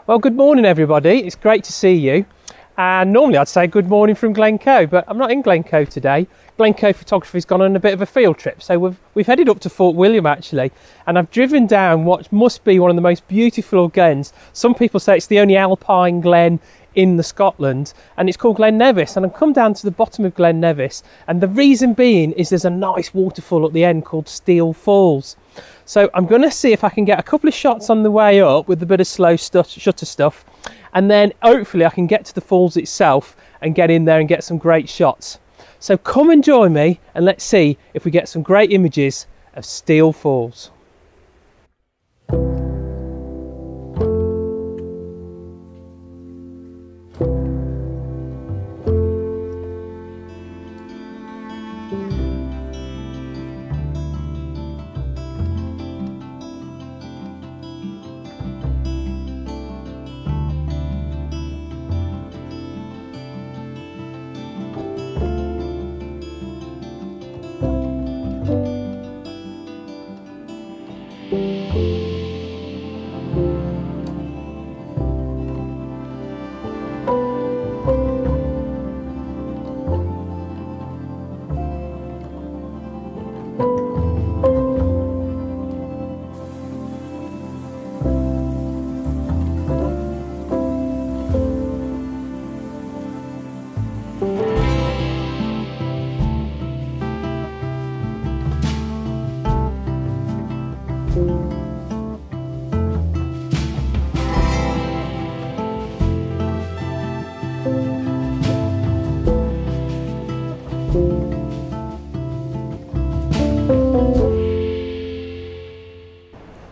Well, good morning everybody, it's great to see you. And normally I'd say good morning from Glencoe, but I'm not in Glencoe today. Glencoe Photography's gone on a bit of a field trip, so we've headed up to Fort Willam actually, and I've driven down what must be one of the most beautiful glens. Some people say it's the only alpine glen in the Scotland, and it's called Glen Nevis, and I've come down to the bottom of Glen Nevis, and the reason being is there's a nice waterfall at the end called Steall Falls. So I'm going to see if I can get a couple of shots on the way up with a bit of slow shutter stuff, and then hopefully I can get to the falls itself and get in there and get some great shots. So come and join me and let's see if we get some great images of Steall Falls.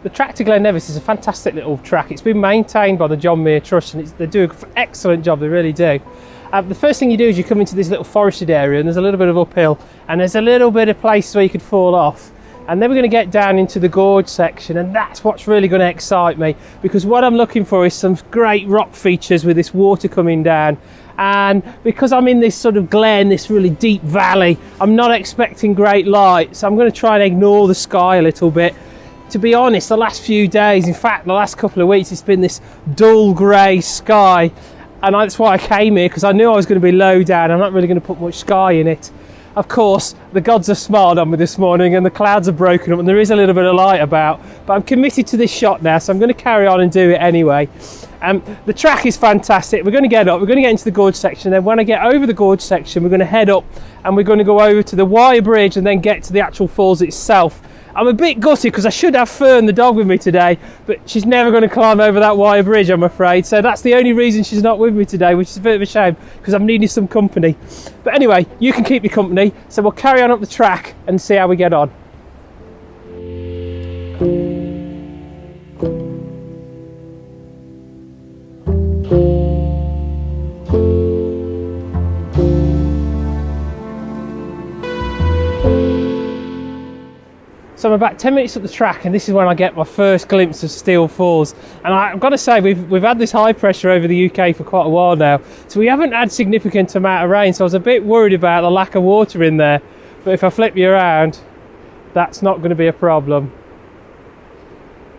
The track to Glen Nevis is a fantastic little track. It's been maintained by the John Muir Trust, and they do an excellent job, they really do. The first thing you do is you come into this little forested area, and there's a little bit of uphill, and there's a little bit of place where you could fall off. And then we're going to get down into the gorge section, and that's what's really going to excite me, because what I'm looking for is some great rock features with this water coming down. And because I'm in this sort of glen, this really deep valley, I'm not expecting great light, so I'm going to try and ignore the sky a little bit. To be honest, the last few days, in fact the last couple of weeks, it's been this dull grey sky, and that's why I came here, because I knew I was going to be low down. I'm not really going to put much sky in it. Of course, the gods have smiled on me this morning and the clouds have broken up and there is a little bit of light about, but I'm committed to this shot now, so I'm going to carry on and do it anyway. The track is fantastic. We're going to get up, we're going to get into the gorge section, then when I get over the gorge section we're going to head up and we're going to go over to the wire bridge and then get to the actual falls itself. I'm a bit gutted because I should have Fern the dog with me today, but she's never going to climb over that wire bridge, I'm afraid. So that's the only reason she's not with me today, which is a bit of a shame because I'm needing some company. But anyway, you can keep your company, so we'll carry on up the track and see how we get on. So I'm about 10 minutes up the track, and this is when I get my first glimpse of Steall Falls. And I've got to say, we've had this high pressure over the UK for quite a while now, so we haven't had significant amount of rain, so I was a bit worried about the lack of water in there. But if I flip you around, that's not going to be a problem.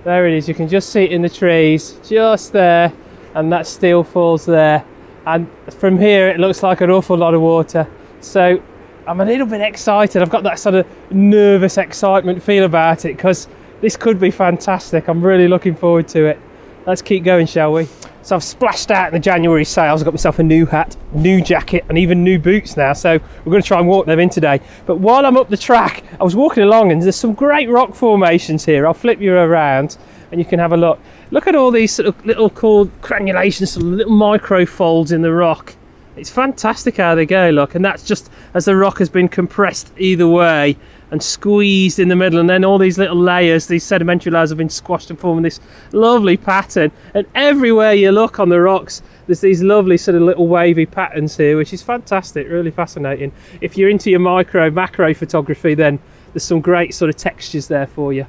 There it is, you can just see it in the trees, just there, and that's Steall Falls there. And from here it looks like an awful lot of water. So I'm a little bit excited. I've got that sort of nervous excitement feel about it because this could be fantastic. I'm really looking forward to it. Let's keep going, shall we? So I've splashed out in the January sales. I've got myself a new hat, new jacket, and even new boots now. So we're going to try and walk them in today. But while I'm up the track, I was walking along and there's some great rock formations here. I'll flip you around and you can have a look. Look at all these sort of little called cranulations, some little micro folds in the rock. It's fantastic how they go, look, and that's just as the rock has been compressed either way and squeezed in the middle, and then all these little layers, these sedimentary layers have been squashed and forming this lovely pattern. And everywhere you look on the rocks there's these lovely sort of little wavy patterns here, which is fantastic, really fascinating. If you're into your macro photography, then there's some great sort of textures there for you.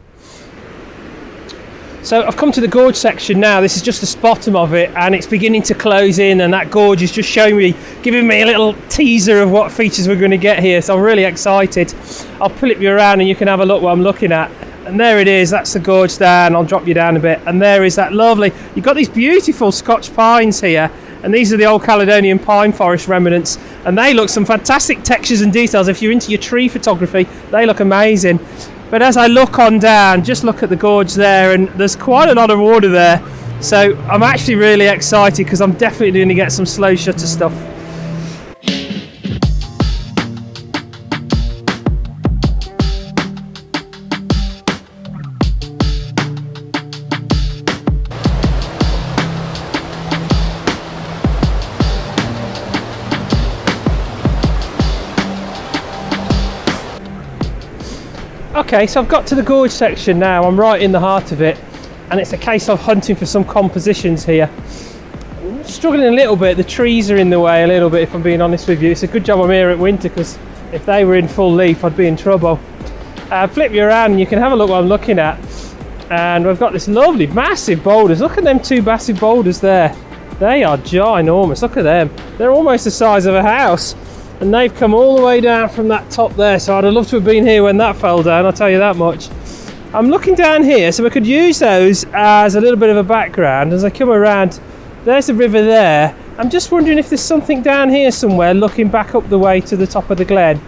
So I've come to the gorge section now. This is just the bottom of it, and it's beginning to close in, and that gorge is just showing me, giving me a little teaser of what features we're going to get here. So I'm really excited. I'll flip you around and you can have a look what I'm looking at. And there it is, that's the gorge down. I'll drop you down a bit. And there is that lovely, you've got these beautiful Scotch pines here. And these are the old Caledonian pine forest remnants. And they look some fantastic textures and details. If you're into your tree photography, they look amazing. But as I look on down, just look at the gorge there, and there's quite a lot of water there. So I'm actually really excited because I'm definitely going to get some slow shutter stuff. Okay, so I've got to the gorge section now. I'm right in the heart of it, and it's a case of hunting for some compositions here. I'm struggling a little bit, the trees are in the way a little bit, if I'm being honest with you. It's a good job I'm here at winter, because if they were in full leaf I'd be in trouble. Flip you around and you can have a look what I'm looking at, and we've got this lovely massive boulders. Look at them two massive boulders there. They are ginormous, look at them. They're almost the size of a house. And they've come all the way down from that top there, so I'd have loved to have been here when that fell down, I'll tell you that much. I'm looking down here, so we could use those as a little bit of a background. As I come around, there's the river there. I'm just wondering if there's something down here somewhere looking back up the way to the top of the glen.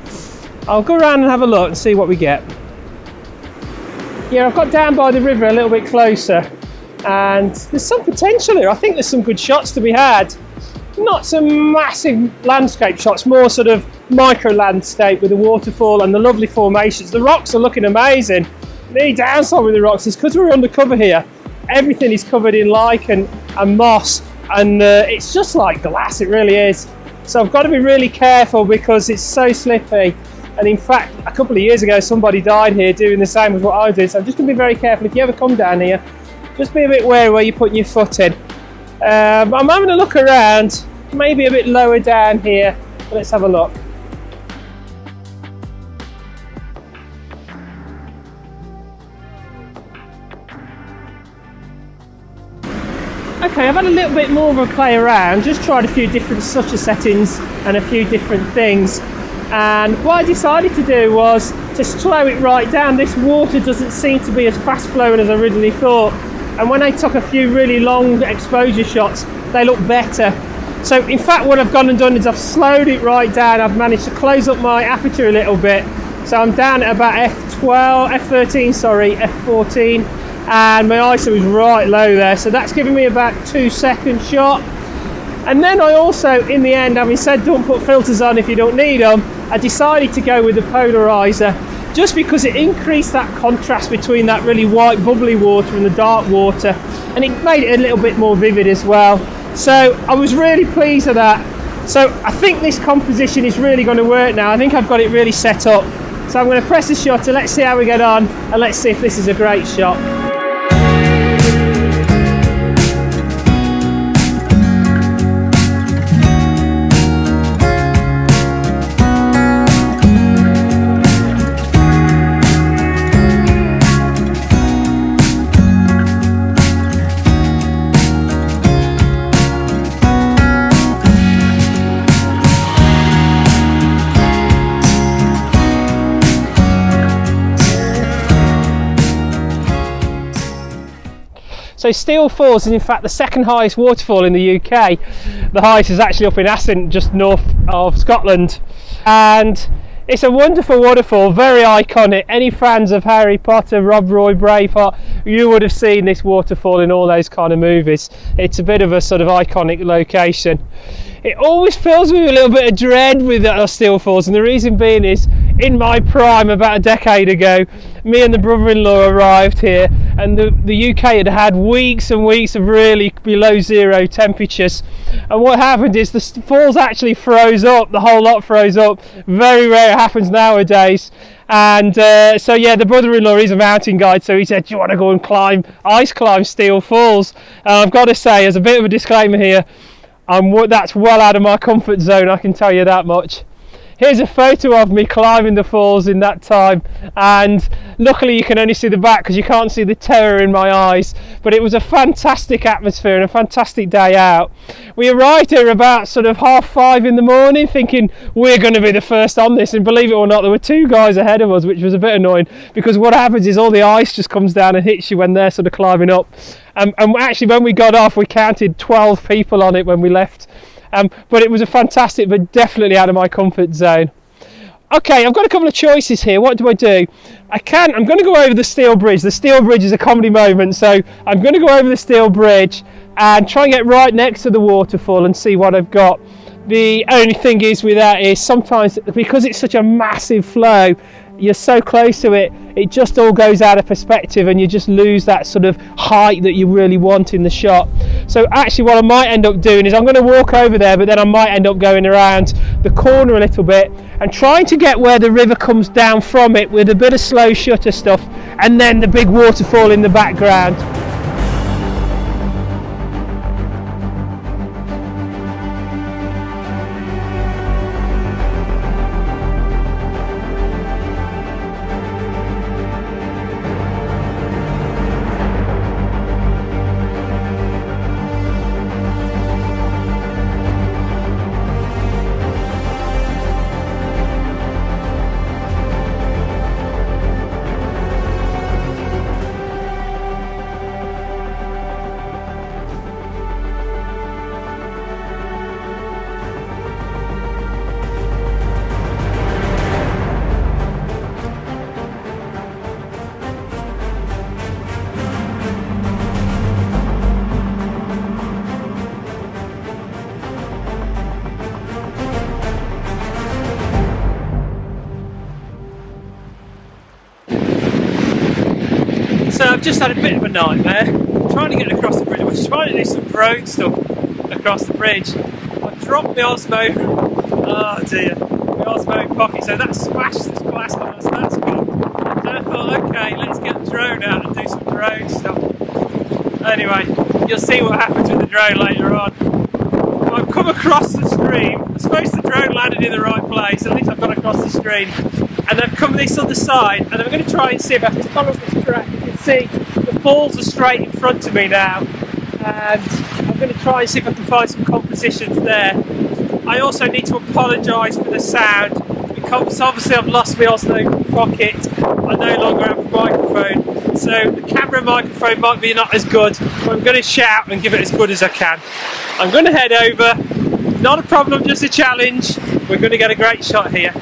I'll go around and have a look and see what we get. Yeah, I've got down by the river a little bit closer, and there's some potential here. I think there's some good shots to be had. Not some massive landscape shots, more sort of micro landscape with a waterfall and the lovely formations. The rocks are looking amazing. The downside with the rocks is because we're undercover here, everything is covered in lichen and moss, and it's just like glass, it really is. So I've got to be really careful because it's so slippy. And in fact, a couple of years ago somebody died here doing the same as what I did, so I'm just going to be very careful. If you ever come down here, just be a bit wary where you're putting your foot in. I'm having a look around, maybe a bit lower down here. Let's have a look. Okay, I've had a little bit more of a play around, just tried a few different shutter settings and a few different things. And what I decided to do was to slow it right down. This water doesn't seem to be as fast flowing as I originally thought. And when I took a few really long exposure shots, they look better. So in fact what I've gone and done is I've slowed it right down. I've managed to close up my aperture a little bit. So I'm down at about f13, sorry, f14. And my ISO is right low there. So that's giving me about 2-second shot. And then I also, in the end, having said don't put filters on if you don't need them, I decided to go with the polarizer, just because it increased that contrast between that really white bubbly water and the dark water, and it made it a little bit more vivid as well. So I was really pleased with that. So I think this composition is really going to work now. I think I've got it really set up. So I'm going to press the shutter, let's see how we get on, and let's see if this is a great shot. So Steall Falls is in fact the second highest waterfall in the UK. The highest is actually up in Assynt, just north of Scotland. And it's a wonderful waterfall, very iconic. Any fans of Harry Potter, Rob Roy, Braveheart, you would have seen this waterfall in all those kind of movies. It's a bit of a sort of iconic location. It always fills me with a little bit of dread with Steall Falls, and the reason being is, in my prime about a decade ago, me and the brother-in-law arrived here, and the UK had had weeks and weeks of really below zero temperatures, and what happened is the falls actually froze up, the whole lot froze up. Very rare, it happens nowadays. And so yeah, the brother-in-law is a mountain guide, so he said, do you want to go and ice climb Steall Falls? And I've got to say, as a bit of a disclaimer here, that's well out of my comfort zone, I can tell you that much. here's a photo of me climbing the falls in that time, and luckily you can only see the back because you can't see the terror in my eyes. But it was a fantastic atmosphere and a fantastic day out. We arrived here about sort of 5:30 in the morning, thinking we're going to be the first on this, and believe it or not, there were 2 guys ahead of us, which was a bit annoying, because what happens is all the ice just comes down and hits you when they're sort of climbing up. And actually when we got off, we counted 12 people on it when we left. But it was a fantastic, but definitely out of my comfort zone. Okay, I've got a couple of choices here. What do? I'm going to go over the Steall Bridge. The Steall Bridge is a comedy moment, so I'm going to go over the Steall Bridge and try and get right next to the waterfall and see what I've got. The only thing is with that is sometimes, because it's such a massive flow, you're so close to it, it just all goes out of perspective and you just lose that sort of height that you really want in the shot. So actually what I might end up doing is I'm going to walk over there, but then I might end up going around the corner a little bit and trying to get where the river comes down from it with a bit of slow shutter stuff, and then the big waterfall in the background. So I've just had a bit of a nightmare trying to get across the bridge. I was trying to do some drone stuff across the bridge. I dropped my Osmo, oh dear, my Osmo pocket, so that smashed this glass on us, that's gone. So I thought, okay, let's get the drone out and do some drone stuff. Anyway, you'll see what happens with the drone later on. I've come across the stream. I suppose the drone landed in the right place, at least I've got across the stream. And I've come this other side, and I'm going to try and see if I can follow this track. You can see the falls are straight in front of me now, and I'm going to try and see if I can find some compositions there. I also need to apologise for the sound, because obviously I've lost my Osmo pocket. I no longer have a microphone, so the camera microphone might be not as good, but I'm going to shout and give it as good as I can. I'm going to head over, not a problem, just a challenge. We're going to get a great shot here.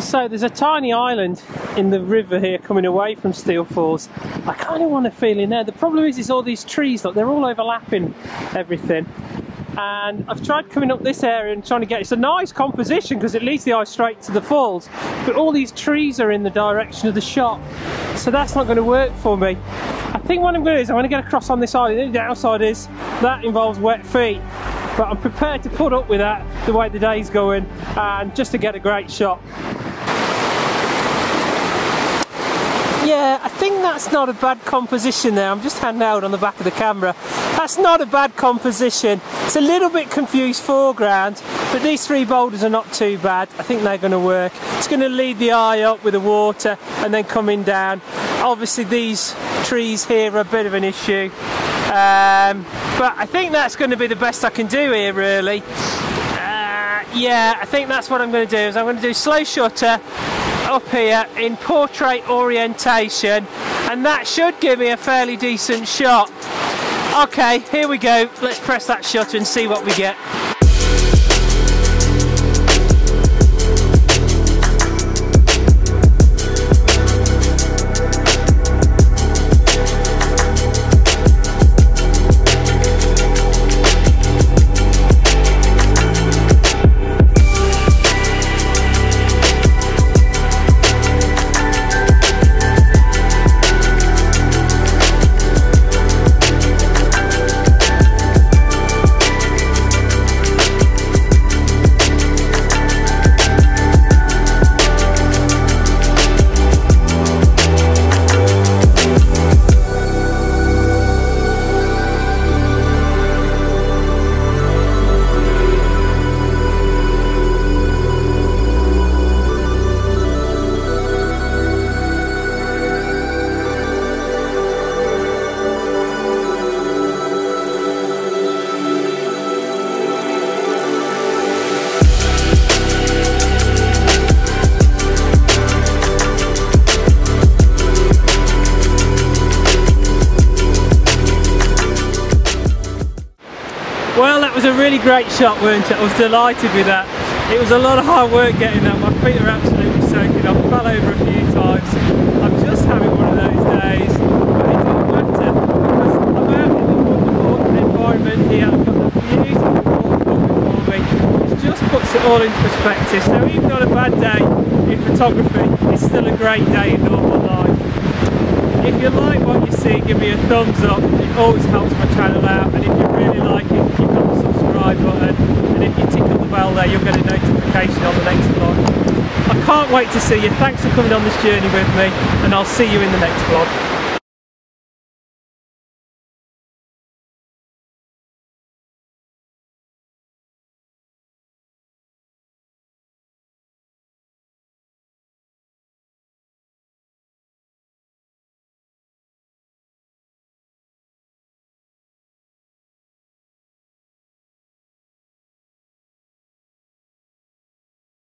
So there's a tiny island in the river here coming away from Steall Falls. I kind of want to feel in there. The problem is all these trees, look, they're all overlapping everything. And I've tried coming up this area and trying to get, it's a nice composition because it leads the eye straight to the falls, but all these trees are in the direction of the shot, so that's not going to work for me. I think what I'm going to do is I'm going to get across on this island. The downside is that involves wet feet, but I'm prepared to put up with that the way the day's going and just to get a great shot. Yeah, I think that's not a bad composition there. I'm just handheld on the back of the camera. That's not a bad composition. It's a little bit confused foreground, but these 3 boulders are not too bad. I think they're going to work. It's going to lead the eye up with the water and then coming down. Obviously these trees here are a bit of an issue, but I think that's going to be the best I can do here, really. Yeah, I think that's what I'm going to do. Is I'm going to do slow shutter up here in portrait orientation, and that should give me a fairly decent shot. Okay, here we go. Let's press that shutter and see what we get. Well, that was a really great shot, weren't it? I was delighted with that. It was a lot of hard work getting that. My feet are absolutely soaking. I fell over a few times. I'm just having one of those days. But it doesn't matter because I'm out in the wonderful environment here. I've got the beautiful waterfall before me. It just puts it all into perspective. So even on a bad day in photography, it's still a great day in normal life. If you like what you see, give me a thumbs up. It always helps my channel out, and if you really like it, click on the subscribe button, and if you tickle the bell there, you'll get a notification on the next vlog. I can't wait to see you. Thanks for coming on this journey with me, and I'll see you in the next vlog.